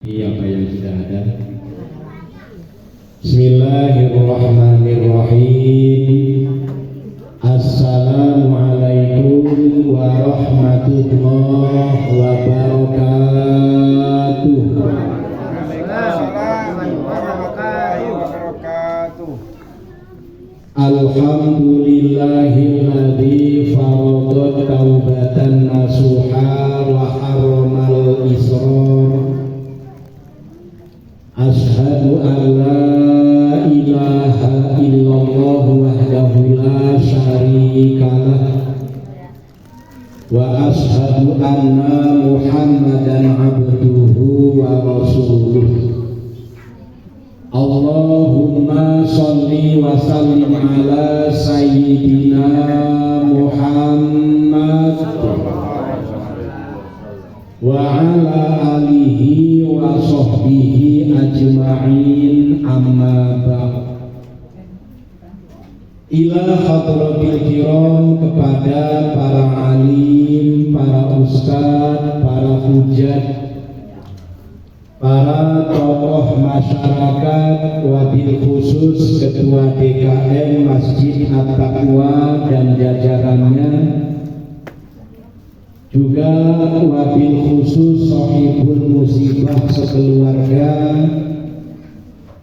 Apa yang sudah ada. Bismillahirrahmanirrahim. Assalamualaikum warahmatullahi wabarakatuh. Alhamdulillahilladzi farada taubatan nasuha wa harramal israr. Ashhadu an la ilaha illallah wahdahu la syarikalah wa ashhadu anna Muhammadan abduhu wa rasuluh. Allahumma sholli wa sallim ala sayyidina Muhammad wa ala alihi wa sahbihi ajma'in, amma ba'd. Ila hadratil kiram, kepada para alim, para ustadz, para hujat, para tokoh masyarakat, wabil khusus Ketua DKM Masjid At-Taqwa dan jajarannya, juga wabil khusus sahibul musibah sekeluarga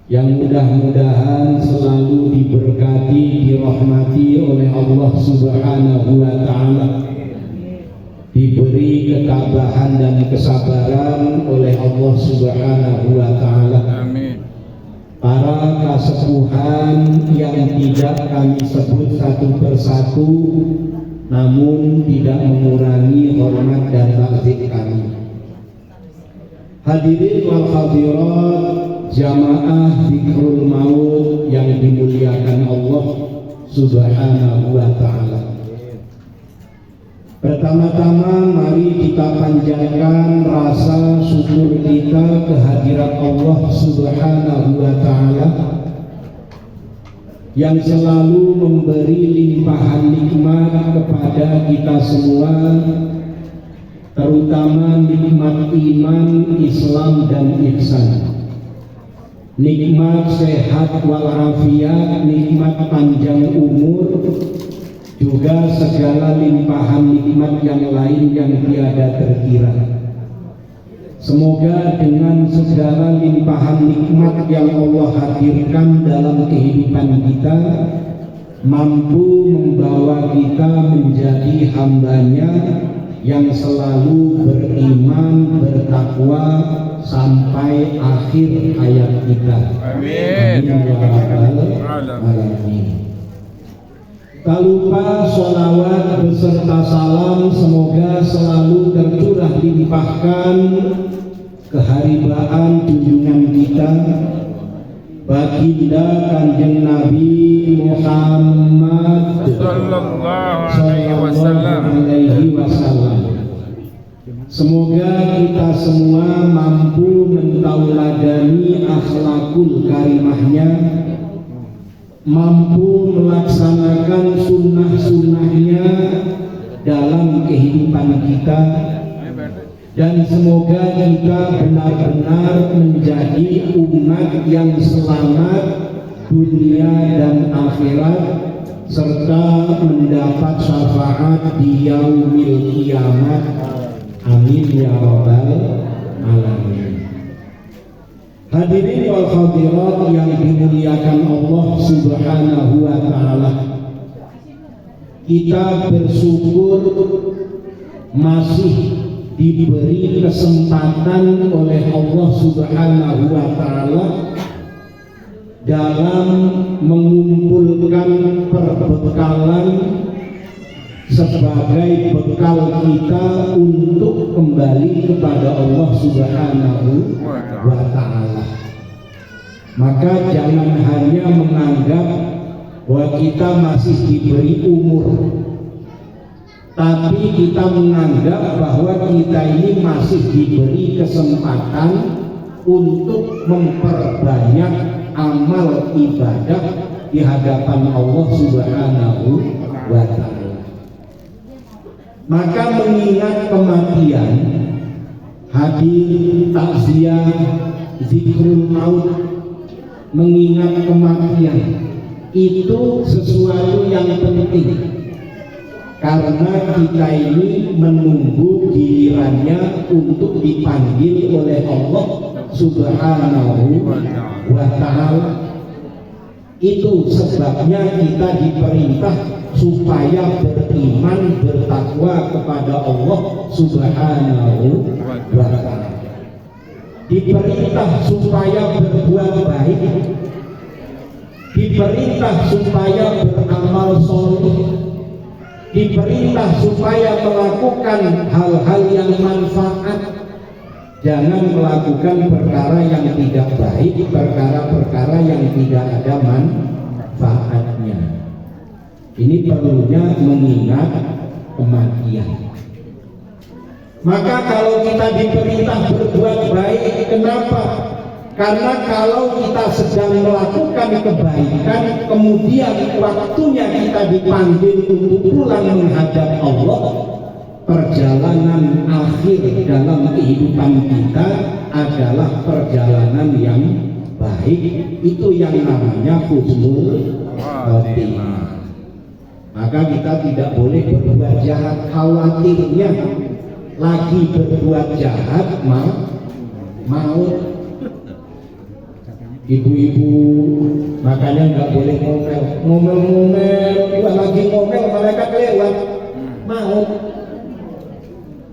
yang mudah-mudahan selalu diberkati, dirahmati oleh Allah Subhanahu wa Ta'ala, diberi ketabahan dan kesabaran oleh Allah Subhanahu wa Ta'ala. Amin. Para kasepuhan yang tidak kami sebut satu persatu, namun tidak mengurangi hormat dan takzim kami. Hadirin wal hadirat, jamaah Dzikrul Maut yang dimuliakan Allah Subhanahu wa Ta'ala. Pertama-tama mari kita panjatkan rasa syukur kita kehadirat Allah Subhanahu wa Ta'ala yang selalu memberi limpahan nikmat kepada kita semua, terutama nikmat iman, Islam dan ihsan, nikmat sehat walafiat, nikmat panjang umur, juga segala limpahan nikmat yang lain yang tiada terkira. Semoga dengan segala limpahan nikmat yang Allah hadirkan dalam kehidupan kita, mampu membawa kita menjadi hambanya yang selalu beriman, bertakwa sampai akhir hayat kita. Amin. Amin ya rabbal alamin. Tak lupa sholawat beserta salam semoga selalu tercurah dilimpahkan keharibaan junjungan kita baginda Kanjeng Nabi Muhammad sallallahu alaihi wasallam. Semoga kita semua mampu mentauladani akhlakul karimahnya, mampu melaksanakan sunnah-sunnahnya dalam kehidupan kita, dan semoga kita benar-benar menjadi umat yang selamat dunia dan akhirat, serta mendapat syafaat di yaumil kiamat. Amin ya rabbal alamin. Hadirin wal hadirat yang dimuliakan Allah Subhanahu wa Ta'ala, kita bersyukur masih diberi kesempatan oleh Allah Subhanahu wa Ta'ala dalam mengumpulkan perbekalan sebagai bekal kita untuk kembali kepada Allah Subhanahu wa Ta'ala. Maka jangan hanya menganggap bahwa kita masih diberi umur, tapi kita menganggap bahwa kita ini masih diberi kesempatan untuk memperbanyak amal ibadah di hadapan Allah Subhanahu wa Ta'ala. Maka mengingat kematian hadir takziah, zikrul maut, mengingat kematian, itu sesuatu yang penting karena kita ini menunggu gilirannya untuk dipanggil oleh Allah Subhanahu wa ta'ala. Itu sebabnya kita diperintah supaya beriman, bertakwa kepada Allah Subhanahu wa ta'ala. Diperintah supaya berbuat baik, diperintah supaya beramal soleh, diperintah supaya melakukan hal-hal yang manfaat. Jangan melakukan perkara yang tidak baik, perkara-perkara yang tidak ada manfaatnya. Ini perlunya mengingat kematian. Maka kalau kita diperintah berbuat baik, kenapa? Karena kalau kita sedang melakukan kebaikan, kemudian waktunya kita dipanggil untuk pulang menghadap Allah, perjalanan akhir dalam kehidupan kita adalah perjalanan yang baik. Itu yang namanya husnul khotimah. Maka kita tidak boleh berbuat jahat, khawatirnya lagi berbuat jahat maut. Ibu-ibu makanya nggak boleh ngomel, juga lagi ngomel malaikat lewat maut.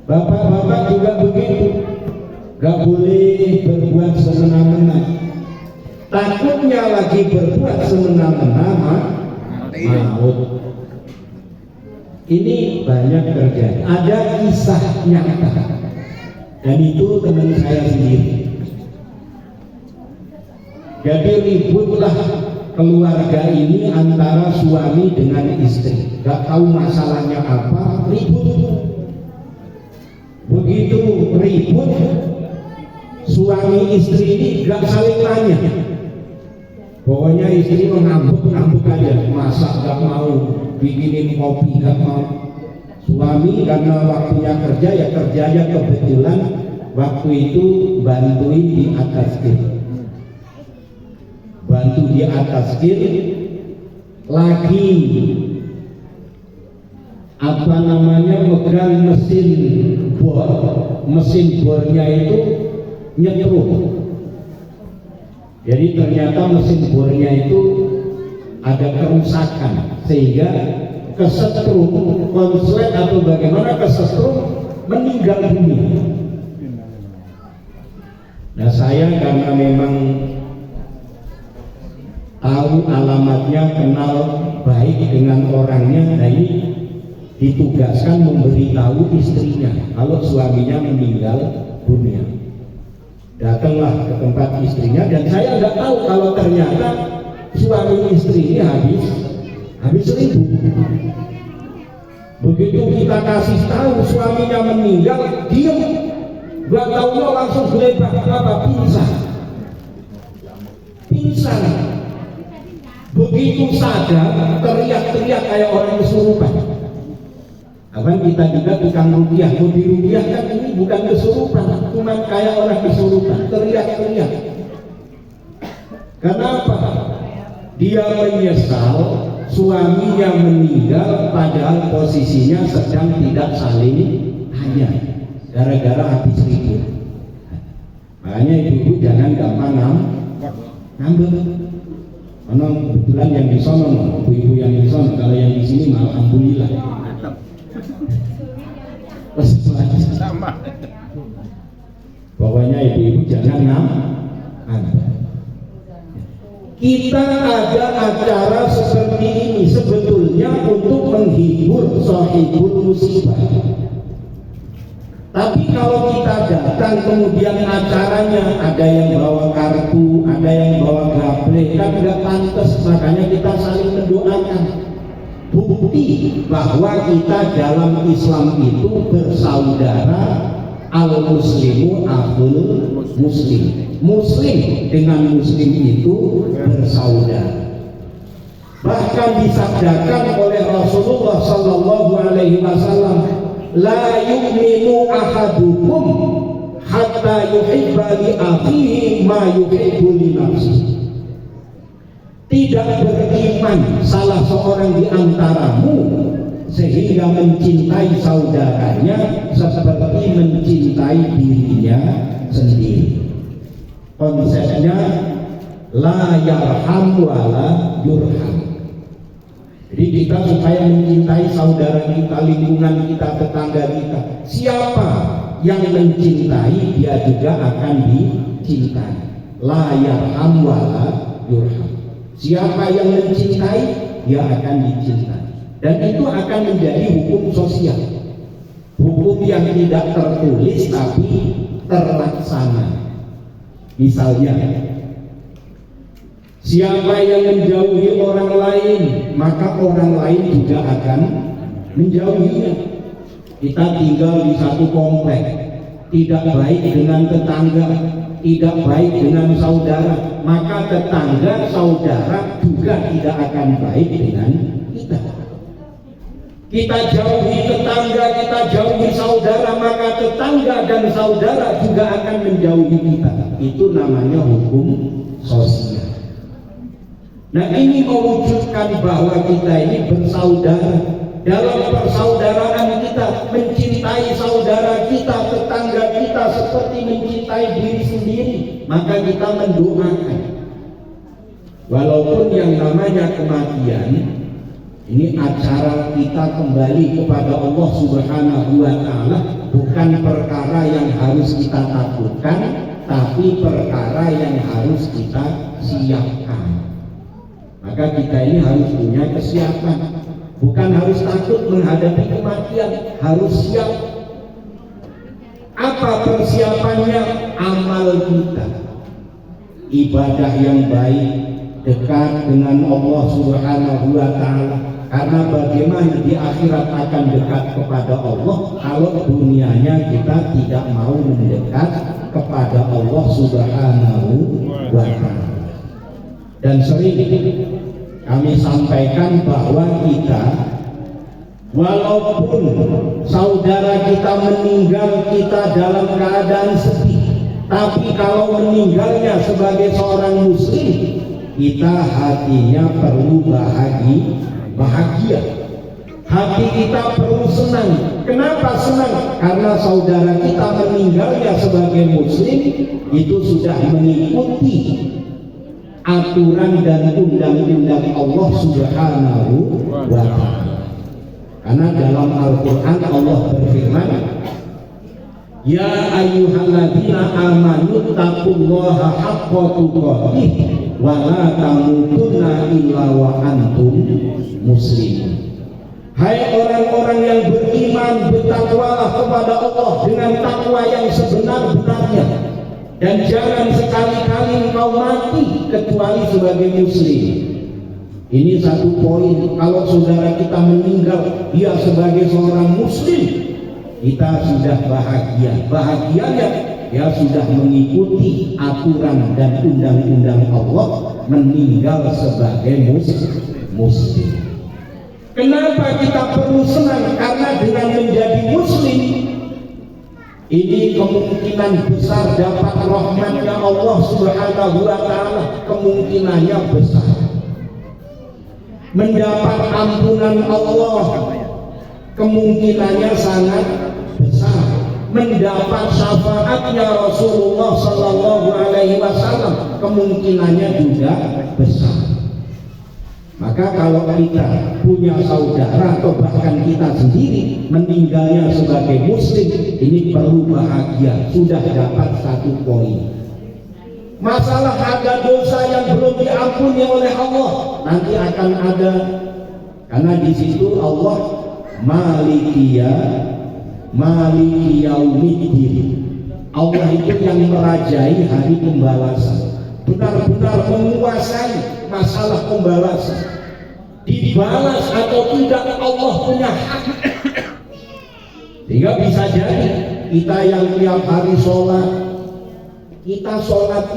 Bapak-bapak juga begitu, nggak boleh berbuat semena-mena. Takutnya lagi berbuat semena-mena maut. Ini banyak terjadi. Ada kisah nyata, dan itu teman saya sendiri. Jadi ributlah keluarga ini antara suami dengan istri. Gak tahu masalahnya apa, ribut. Begitu ribut, suami istri ini gak saling tanya. Pokoknya istri mengamuk-amuk aja, masak gak mau, bikinin kopi gak mau. Suami karena waktunya kerja, ya kerjanya kebetulan waktu itu bantuin di atas kiri. Bantu di atas kiri, lagi megang mesin bornya itu nyetrum. Jadi ternyata mesin bornya itu ada kerusakan sehingga kesetrum, konslet atau bagaimana kesetrum, meninggal dunia. Nah saya karena memang tahu alamatnya, kenal baik dengan orangnya, nah ini ditugaskan memberitahu istrinya kalau suaminya meninggal dunia. Datanglah ke tempat istrinya, dan saya nggak tahu kalau ternyata suami istri ini habis ribut. Begitu kita kasih tahu suaminya meninggal, diam, nggak tahu langsung gelepak pingsan. Begitu sadar, teriak-teriak kayak orang kesurupan. Abang kita juga tukang rupiah, mau dirupiahkan ini bukan kesurupan, cuma kayak orang kesurupan, teriak-teriak. Kenapa? Dia menyesal suaminya meninggal padahal posisinya sedang tidak saling tanya, gara-gara habis ribut. Makanya ibu-ibu jangan gampang ngambek. Karena kebetulan yang di sana, ibu-ibu yang di sana, kalau yang di sini malah alhamdulillah. Sama. Pokoknya ibu-ibu jangan ngambek. Kita ada acara seperti ini sebetulnya untuk menghibur sahibul musibah. Tapi kalau kita datang kemudian acaranya ada yang bawa kartu, ada yang bawa gaple, kan nggak pantas. Makanya kita saling mendoakan. Bukti bahwa kita dalam Islam itu bersaudara, al-muslimu akhul muslim. Muslim dengan muslim itu bersaudara. Bahkan disabdakan oleh Rasulullah sallallahu alaihi wasallam, la yu'minu ahadukum hatta yuhibba li akhihi ma yuhibbu li nafsihi. Tidak beriman salah seorang di antaramu sehingga mencintai saudaranya seperti mencintai dirinya sendiri. Konsepnya la yarham wa la yurham. Jadi kita supaya mencintai saudara kita, lingkungan kita, tetangga kita, siapa yang mencintai dia juga akan dicintai. La yarham wa la yurham. Siapa yang mencintai dia akan dicintai. Dan itu akan menjadi hukum sosial, hukum yang tidak tertulis tapi terlaksana. Misalnya, siapa yang menjauhi orang lain, maka orang lain juga akan menjauhinya. Kita tinggal di satu komplek, tidak baik dengan tetangga, tidak baik dengan saudara, maka tetangga saudara juga tidak akan baik dengan kita. Kita jauhi tetangga, kita jauhi saudara, maka tetangga dan saudara juga akan menjauhi kita. Itu namanya hukum sosial. Nah, ini mewujudkan bahwa kita ini bersaudara. Dalam persaudaraan kita mencintai saudara kita, tetangga kita seperti mencintai diri sendiri. Maka kita mendoakan, walaupun yang namanya kematian ini acara kita kembali kepada Allah Subhanahu wa Ta'ala, bukan perkara yang harus kita takutkan, tapi perkara yang harus kita siapkan. Maka kita ini harus punya kesiapan. Bukan harus takut menghadapi kematian, harus siap. Apa persiapannya? Amal kita, ibadah yang baik, dekat dengan Allah Subhanahu wa Ta'ala. Karena bagaimana di akhirat akan dekat kepada Allah kalau dunianya kita tidak mau mendekat kepada Allah Subhanahu wa Ta'ala. Dan sering kami sampaikan bahwa kita, walaupun saudara kita meninggal kita dalam keadaan sedih, tapi kalau meninggalnya sebagai seorang muslim, kita hatinya perlu bahagia. Hati kita perlu senang. Kenapa senang? Karena saudara kita meninggalnya sebagai muslim itu sudah mengikuti aturan dan undang-undang Allah Subhanahu wa Ta'ala. Karena dalam Al-Quran Allah berfirman, ya ayyuhalladzina amanu taqullaha haqqa tuqatih wa la tamutunna illa wa antum muslimun. Hai orang-orang yang beriman, bertakwalah kepada Allah dengan takwa yang sebenar-benarnya. Dan jangan sekali-kali engkau mati kecuali sebagai muslim. Ini satu poin. Kalau saudara kita meninggal dia sebagai seorang muslim, kita sudah bahagia. Bahagianya dia sudah mengikuti aturan dan undang-undang Allah, meninggal sebagai muslim. Kenapa kita perlu senang? Karena dengan menjadi muslim ini kemungkinan besar dapat rahmatnya Allah Subhanahu wa Ta'ala, kemungkinannya besar. Mendapat ampunan Allah kemungkinannya sangat besar. Mendapat syafaatnya Rasulullah Sallallahu Alaihi Wasallam kemungkinannya juga besar. Maka kalau kita punya saudara atau bahkan kita sendiri meninggalnya sebagai muslim, ini perlu bahagia, sudah dapat satu poin. Masalah ada dosa yang belum diampuni oleh Allah, nanti akan ada, karena di situ Allah Maliki Yaumiddin. Allah itu yang merajai hari pembalasan, benar-benar menguasai masalah pembalasan. Dibalas atau tidak Allah punya hak. Sehingga bisa jadi kita yang tiap hari sholat, kita sholat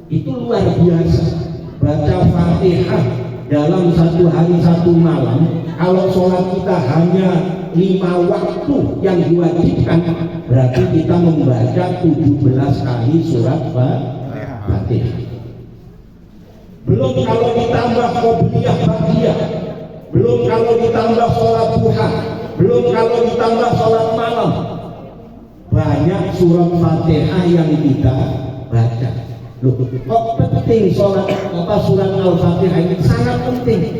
itu luar biasa. Baca Fatihah dalam satu hari satu malam, kalau sholat kita hanya 5 waktu yang diwajibkan, berarti kita membaca 17 kali surat Fatihah. Belum kalau ditambah qobliyah ba'diyah, belum kalau ditambah sholat duha, belum kalau ditambah sholat malam. Banyak surat Fatihah yang kita baca. Loh, kok penting surat Al-Fatihah ini? Sangat penting.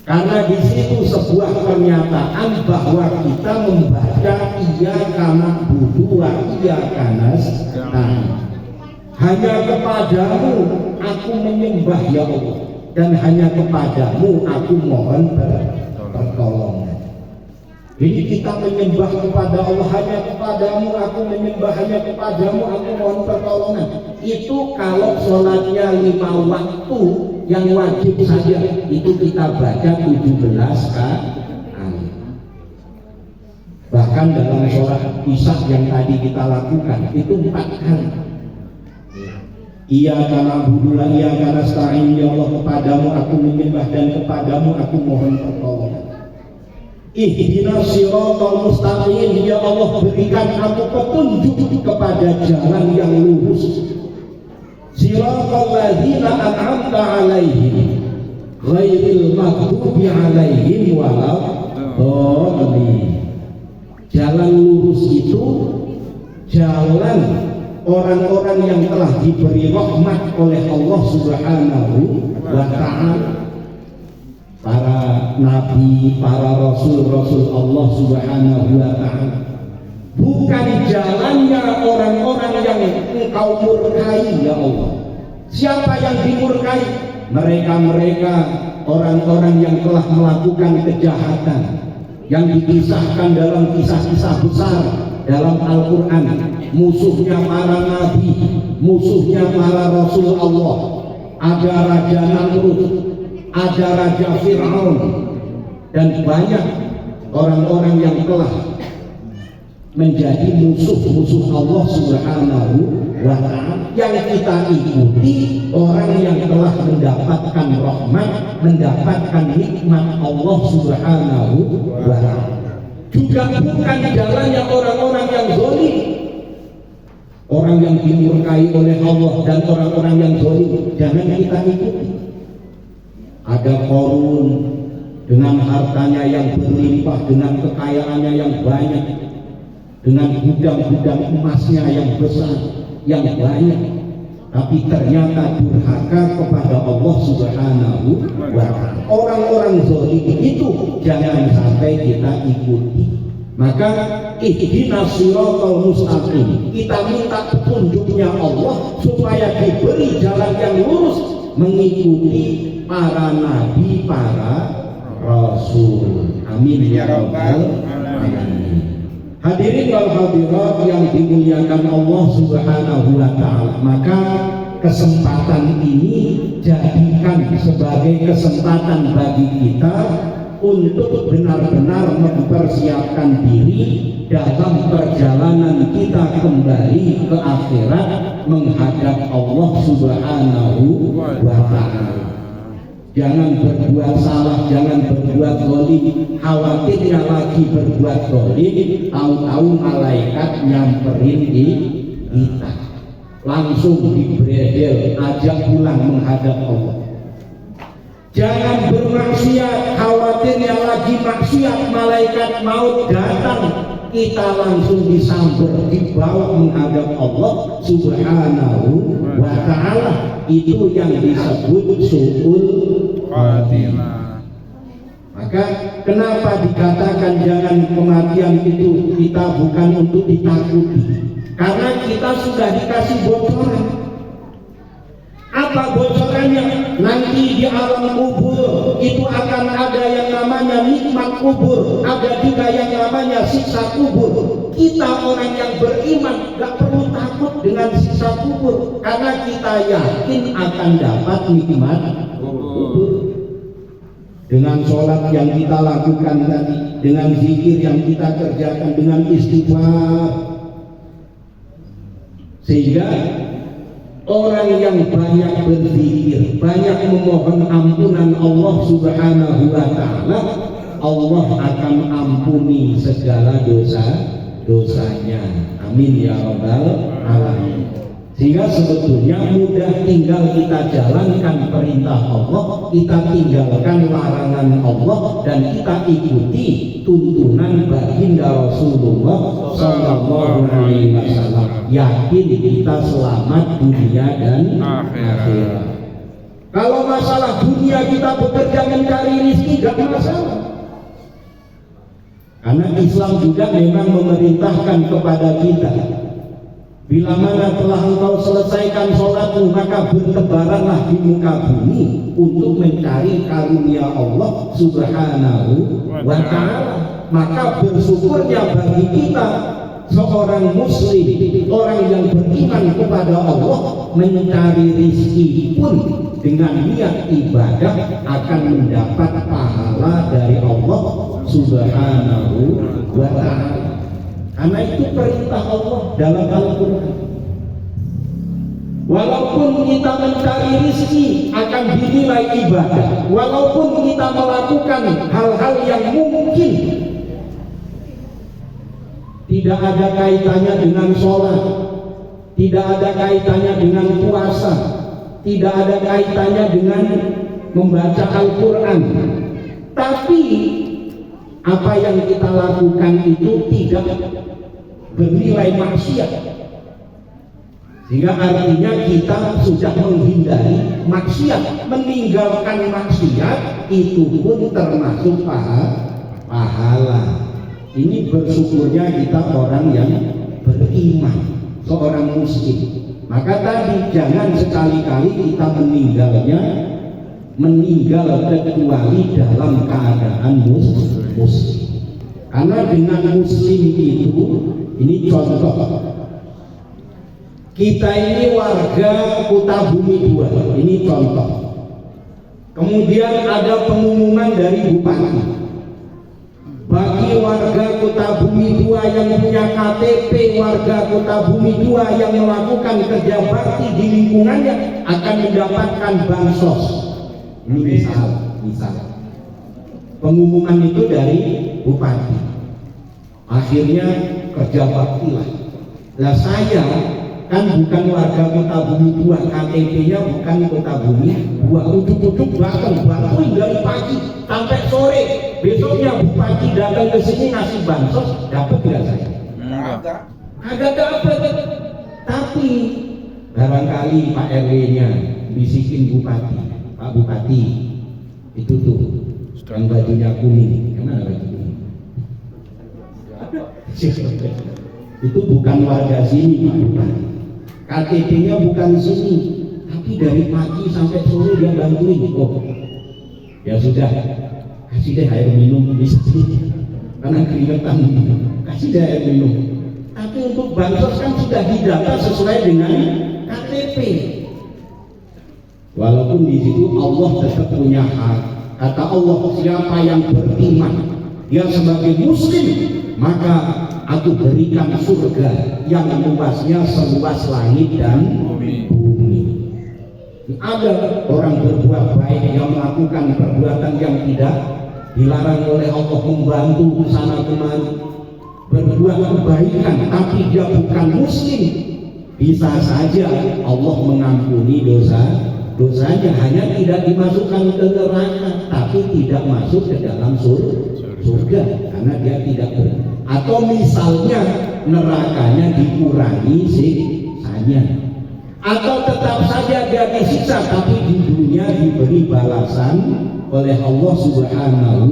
Karena di situ sebuah pernyataan bahwa kita membaca iyyaka na'budu wa iyyaka nasta'in. Hanya kepadamu aku menyembah ya Allah, dan hanya kepadamu aku mohon pertolongan. Jadi kita menyembah kepada Allah, hanya kepadamu aku menyembah, hanya kepadamu aku mohon pertolongan. Itu kalau sholatnya 5 waktu yang wajib saja, itu kita baca 17 kali. Bahkan dalam sholat isya yang tadi kita lakukan itu 4 kali. Iyyaka na'budu wa iyyaka nasta'in, ya Allah kepadamu aku menyembah dan kepadamu aku mohon pertolongan. Ihdinas siratal mustaqim, ya Allah berikan aku petunjuk kepada jalan yang lurus. Siratal ladzina an'amta 'alaihim ghairil maghdubi 'alaihim waladdallin. Jalan lurus itu jalan orang-orang yang telah diberi rahmat oleh Allah Subhanahu wa ta'ala. Para nabi, para rasul-rasul Allah Subhanahu wa ta'ala. Bukan jalannya orang-orang yang engkau murkai ya Allah. Siapa yang dimurkai? Mereka-mereka orang-orang yang telah melakukan kejahatan yang dikisahkan dalam kisah-kisah besar dalam Al-Quran. Musuhnya para nabi, musuhnya para rasul Allah. Ada Raja Namrud, ada Raja Fir'aun, dan banyak orang-orang yang telah menjadi musuh-musuh Allah Subhanahu wa ta'ala. Yang kita ikuti orang yang telah mendapatkan rahmat, mendapatkan nikmat Allah Subhanahu wa ta'ala. Juga bukan jalannya orang-orang yang zalim, orang yang dimurkai oleh Allah dan orang-orang yang zalim. Jangan kita ikuti. Ada Qarun dengan hartanya yang berlimpah, dengan kekayaannya yang banyak, dengan gudang-gudang emasnya yang besar, yang banyak, tapi ternyata durhaka kepada Allah Subhanahu wa ta'ala. Orang-orang zalim itu jangan sampai kita ikuti. Maka ihdinas siratal mustaqim, kita minta petunjuknya Allah supaya diberi jalan yang lurus, mengikuti para nabi, para rasul. Amin ya rabbal alamin. Hadirin wal hadirat yang dimuliakan Allah Subhanahu wa ta'ala. Maka kesempatan ini jadikan sebagai kesempatan bagi kita untuk benar-benar mempersiapkan diri dalam perjalanan kita kembali ke akhirat menghadap Allah Subhanahu wa ta'ala. Jangan berbuat salah, jangan berbuat zalim. Khawatirnya lagi berbuat zalim, tahu-tahu malaikat nyamperin di kita, langsung dibredel, ajak pulang menghadap Allah. Jangan bermaksiat, khawatirnya lagi maksiat, malaikat maut datang, kita langsung disamber, dibawa menghadap Allah Subhanahu wa ta'ala. Itu yang disebut su'ul khatimah. Maka kenapa dikatakan jangan kematian itu kita bukan untuk ditakuti? Karena kita sudah dikasih bocoran. Apa bocorannya? Nanti di alam kubur itu akan ada yang namanya nikmat kubur, ada juga yang namanya siksa kubur. Kita orang yang beriman gak perlu takut dengan siksa kubur, karena kita yakin akan dapat nikmat kubur. Dengan sholat yang kita lakukan tadi, dengan zikir yang kita kerjakan, dengan istighfar, sehingga orang yang banyak berzikir, banyak memohon ampunan Allah Subhanahu wa ta'ala, Allah akan ampuni segala dosanya. Amin ya rabbal alamin. Sehingga sebetulnya mudah tinggal kita jalankan perintah Allah, kita tinggalkan larangan Allah, dan kita ikuti tuntunan baginda Rasulullah Sallallahu Alaihi Wasallam. Yakin kita selamat dunia dan akhirat. Kalau masalah dunia kita bekerja mencari rezeki gak masalah. Karena Islam juga memang memerintahkan kepada kita, bila mana telah engkau selesaikan sholatmu, maka bertebaranlah di muka bumi untuk mencari karunia Allah Subhanahu wa ta'ala. Maka bersyukurnya bagi kita seorang muslim, orang yang beriman kepada Allah, mencari rezeki pun dengan niat ibadah akan mendapat pahala dari Allah Subhanahu wa ta'ala. Karena itu perintah Allah dalam Al-Quran. Walaupun kita mencari rezeki akan dinilai ibadah, walaupun kita melakukan hal-hal yang mungkin tidak ada kaitannya dengan sholat, tidak ada kaitannya dengan puasa, tidak ada kaitannya dengan membaca Al-Quran, tapi apa yang kita lakukan itu tidak bernilai maksiat, sehingga artinya kita sudah menghindari maksiat. Meninggalkan maksiat itu pun termasuk pahala. Ini bersyukurnya kita orang yang beriman, seorang muslim. Maka tadi jangan sekali-kali kita meninggal kecuali dalam keadaan muslim. Karena dengan muslim itu, ini contoh, kita ini warga Kutabumi 2, ini contoh. Kemudian ada pengumuman dari bupati, bagi warga Kutabumi 2 yang punya KTP warga Kutabumi 2 yang melakukan kerja bakti di lingkungannya akan mendapatkan bansos. Ini misal pengumuman itu dari bupati, akhirnya kerja bakti lah. Lah saya kan bukan warga Kutabumi 2, KTP-nya bukan Kutabumi 2, ujuk-ujuk bantuin dari pagi sampai sore. Besoknya bupati datang ke sini ngasih bansos, dapat nggak saya? Kagak dapat. Tapi barangkali Pak RW-nya bisikin bupati, Pak Bupati, itu tuh yang bajunya kuning, kemana baju kuning? Itu bukan warga sini Pak Bupati, KTP-nya bukan sini, tapi dari pagi sampai sore dia bantuin. Oh, ya sudah, kasih deh air minum di sini, karena keringetan, kasih deh air minum. Tapi untuk bansos kan sudah didata sesuai dengan KTP. Walaupun di situ Allah tetap punya hak. Kata Allah, siapa yang beriman, dia sebagai muslim, maka aku berikan surga yang luasnya seluas langit dan bumi. Ada orang berbuat baik yang melakukan perbuatan yang tidak dilarang oleh Allah, membantu sana kemari, berbuat kebaikan, tapi dia bukan muslim, bisa saja Allah mengampuni dosanya, hanya tidak dimasukkan ke neraka, tapi tidak masuk ke dalam surga karena dia tidak atau misalnya nerakanya dikurangi siksanya, atau tetap saja dia disiksa tapi di dunia diberi balasan oleh Allah Subhanahu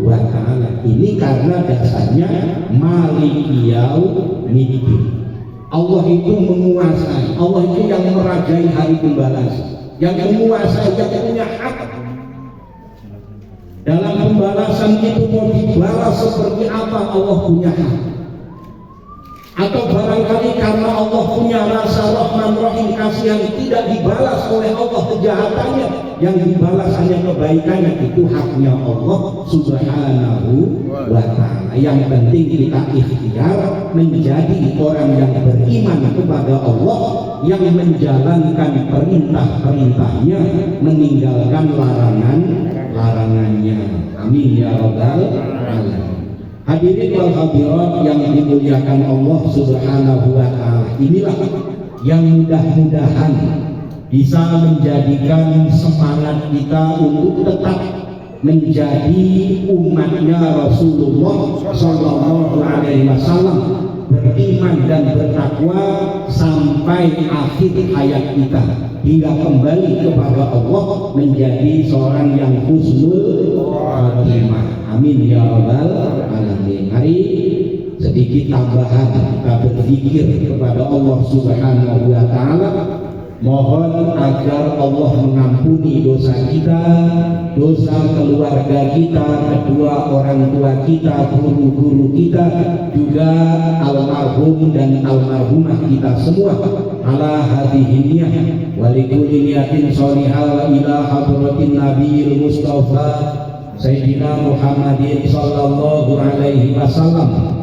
wa ta'ala. Ini karena dasarnya Malikiyaumiddin. Allah itu menguasai, Allah itu yang merajai hari pembalasan, yang menguasai, yang punya hak. Dalam pembalasan itu mau dibalas seperti apa, Allah punya hak. Atau barangkali karena Allah punya rasa Rahman Rahim, kasihan, tidak dibalas oleh Allah kejahatannya, yang dibalas hanya kebaikannya. Itu haknya Allah Subhanahu wa ta'ala. Yang penting kita ikhtiar menjadi orang yang beriman kepada Allah, yang menjalankan perintah-perintahnya, meninggalkan larangannya. Amin ya rabbal alamin. Hadirin wal hadirat yang dimuliakan Allah Subhanahu wa taala, inilah yang mudah-mudahan bisa menjadikan semangat kita untuk tetap menjadi umatnya Rasulullah Sallallahu Alaihi Wasallam, beriman dan bertakwa sampai akhir hayat kita, hingga kembali kepada Allah menjadi seorang yang husnul khatimah. Amin ya rabbal alamin. Mari sedikit tambahan kita berzikir kepada Allah Subhanahu wa taala. Mohon agar Allah mengampuni dosa kita, dosa keluarga kita, kedua orang tua kita, guru-guru kita, juga almarhum dan almarhumah kita semua. Ala hadhihi niyyah wa likulli niyatin shalihah ila hadratin nabiyil mustafa sayyidina Muhammadin sallallahu alaihi wasallam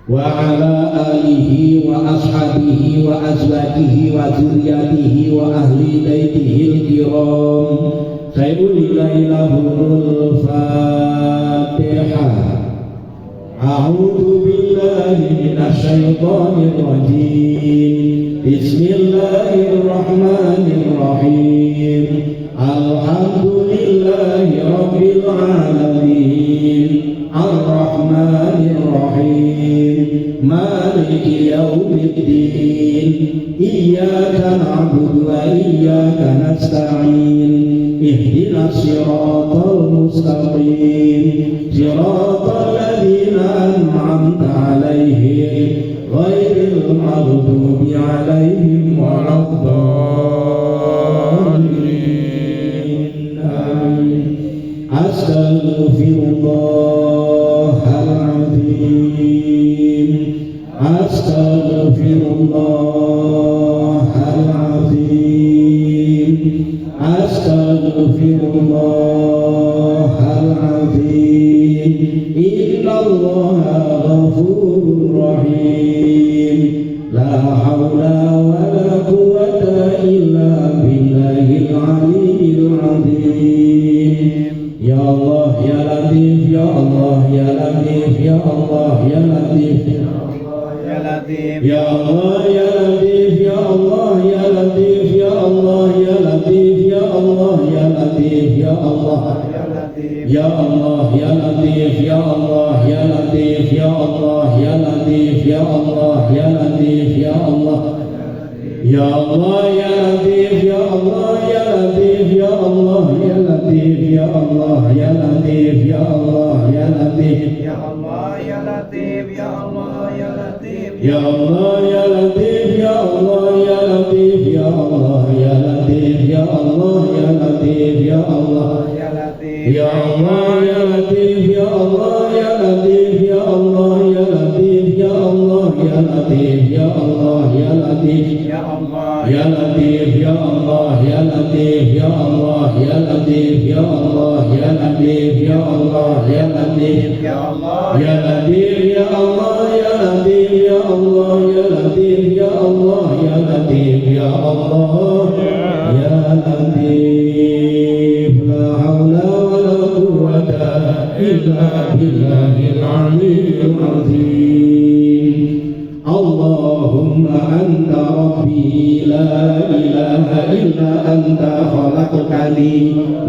wa ala alihi wa ashabihi wa azwajihi wa dzurriyyatihi wa ahli baitihi al-kiram. Sayyidul Fatihah. A'udzu billahi minasy syaithanir rajim. Bismillahirrahmanirrahim. Alhamdulillahi rabbil alamin. Ar-Rahmanir Rahim. Maliki yaumiddin. Iyyaka na'budu wa iyyaka nasta'in. Ihdinas siratal mustaqim. Siratal ladzina an'amta 'alaihim ghairil maghdubi 'alaihim waladdallin. Amin. Astaghfirullahaladzim. Astaghfirullahaladzim. Astaghfirullahaladzim. Innallaha ghafurur rahim. La haula wa la quwwata illa billahil aliyyil azim. Ya Allah ya Latif, ya Allah ya Latif, ya Allah ya Latif, ya Allah ya Latif, ya Allah ya Latif, ya Allah ya Latif, ya Allah ya Latif, ya Allah ya Latif, ya Allah ya Allah ya Latif, ya Allah ya Latif, ya Allah ya Latif, ya Allah ya Latif, ya Allah ya Allah ya Latif, ya Allah ya Latif, ya Allah ya Latif, ya Allah ya Latif, ya Allah ya Latif, Ya Allah ya Latif, ya Allah ya Latif, ya Allah ya Latif, ya Allah ya Latif, ya Allah ya Latif, ya Allah ya Latif, ya Allah ya Latif, ya Allah ya Latif, ya Allah ya Latif, ya Allah ya Latif, ya Allah ya Latif, ya Allah ya Latif, Ya Allah ya Latif, ya Allah ya Latif, ya Allah ya Latif, ya Allah ya Latif, ya Allah ya Latif, Ya Allah ya Latif, ya Allah ya Latif, ya Allah ya Latif, ya Allah ya Latif, ya Allah ya Latif. La haula wa la quwwata illa billahil aliyyil azim. Allahumma anta rabbi la ilaha illa anta khalaqtani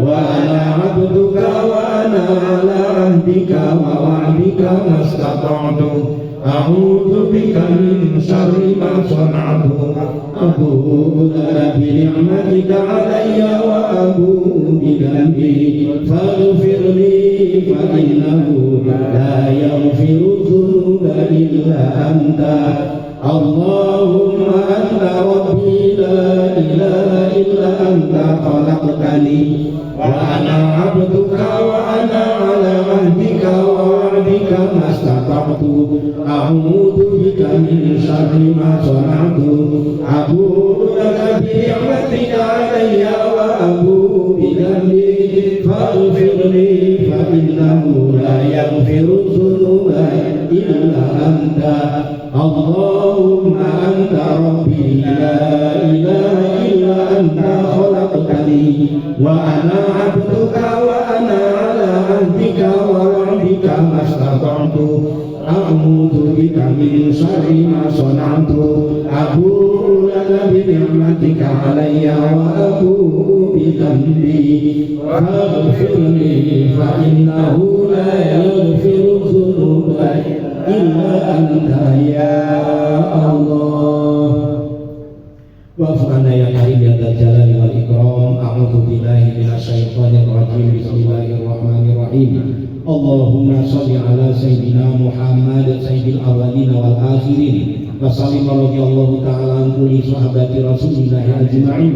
wa ana 'abduka wa ana 'ala 'ahdika wa wa'dika mastata'tu. A'udzu bika min syarri ma sana'tu. Abu'u laka bi ni'matika 'alayya wa abu'u bi dhanbi faghfir li fa innahu la yaghfiru dzunuba illa anta. Allahumma anta rabbi la ilaha illa anta khalaqtani wa ana 'abduka wa ana 'ala 'ahdika wa wa'dika mastata'tu. A'udzu bika min syarri ma sana'tu. Abu'u laka bi ni'matika 'alayya wa abu'u bi dhanbi faghfir li fa innahu la yaghfiru dzunuba illa anta. Allahumma anta rabbi la ilaha illa anta khalaqtani wa ana 'abduka wa بنعمتك علي وأبوء بذنبي فاغفر لي فإنه لا يغفر الذنوب إلا أنت يا الله واعف عنا يا كريم يا ذا الجلال والإكرام أعوذ بالله من الشيطان الرجيم بسم الله الرحمن الرحيم اللهم صل على سيدنا محمد سيد الأولين والآخرين وسلم رضي الله تعالى عن كل صحابة رسول الله أجمعين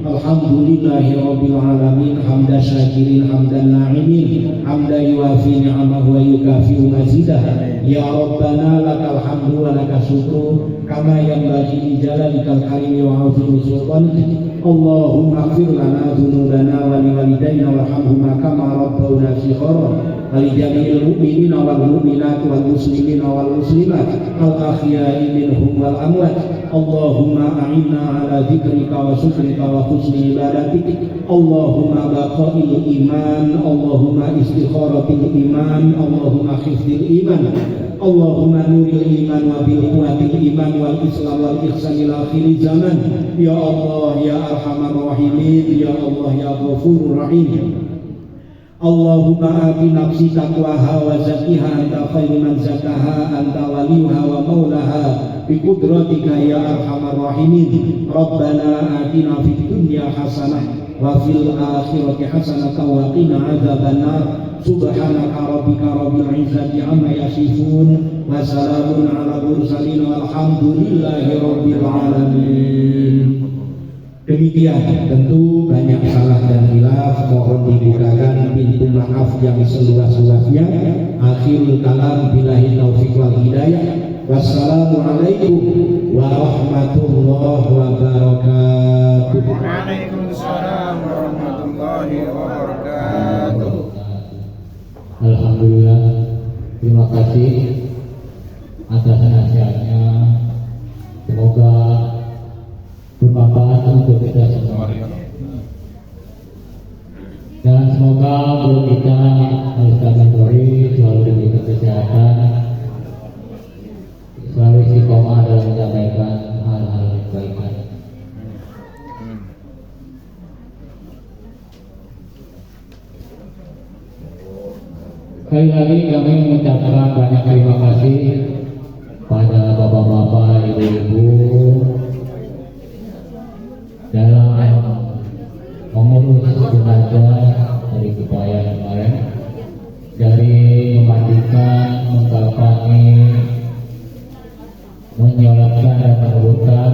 الحمد لله رب العالمين حمد الشاكرين حمد الناعمين حمدا يوافي نعمه ويكافئ مزيده يا ربنا لك الحمد ولك الشكر كما ينبغي لجلالك الكريم وعظيم سلطانك اللهم اغفر لنا ذنوبنا ولوالدينا وارحمهما كما ربونا صغارا ولجميع المؤمنين والمؤمنات والمسلمين والمسلمات الأحياء منهم والأموات اللهم أعنا على ذكرك وشكرك وحسن عبادتك اللهم بقاء الإيمان اللهم استخارة الإيمان اللهم حفظ الإيمان اللهم نور الإيمان وبالقوة الإيمان والإسلام والإحسان إلى آخر الزمان يا الله يا أرحم الراحمين يا الله يا غفور رحيم Allahumma ati nafsi taqwaha wa zakkiha anta khairu man zakkaha anta waliyuha wa maulaha bi qudratika ya arhamar rahimin rabbana atina fid dunya hasanah wa fil akhirati hasanah wa qina adzabannar subhanaka rabbika rabbil izzati amma yasifun wa salamun ala mursalin walhamdulillahi rabbil alamin. Demikian, tentu banyak salah dan khilaf, mohon dibukakan pintu maaf yang seluas-luasnya. Akhirul kalam billahi taufiq wal hidayah. Wassalamualaikum warahmatullahi wabarakatuh. Waalaikumsalam warahmatullahi wabarakatuh. Alhamdulillah, terima kasih atas nasihatnya. Semoga bermanfaat untuk kita semua. Dan semoga guru kita Ustaz Tori selalu diberi kesehatan, selalu istiqomah dalam menyampaikan hal-hal kebaikan. Sekali lagi kami mengucapkan banyak terima kasih pada bapak-bapak, ibu-ibu dalam mengurus jenazah dari upaya kemarin, dari memandikan, mengkafani, menyolatkan dan menguburkan